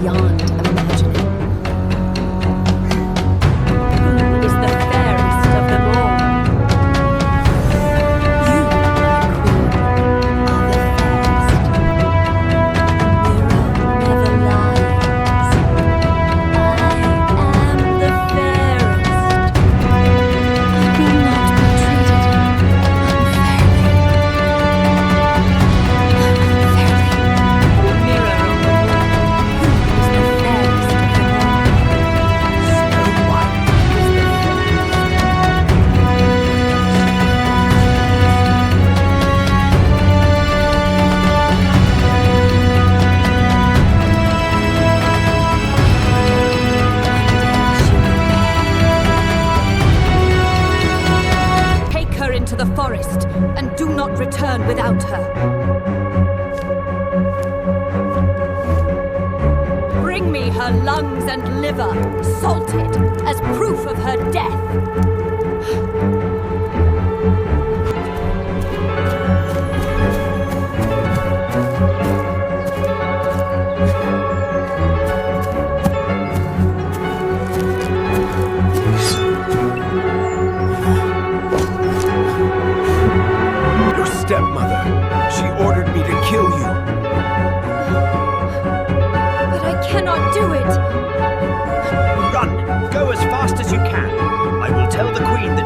beyond imagining. Who is the fairest of them all? You, my queen, are the fairest. The mirror never lies. I am the fairest. I will not be treated unfairly. The mirror on the wall. Who is the fairest of them all? Snow White is the fairest. Take her into the forest, and do not return without her. Bring me her lungs and liver, salted, as proof of her death. Your stepmother. She ordered me to kill you. But I cannot do it. Run! Go as fast as you can. I will tell the Queen that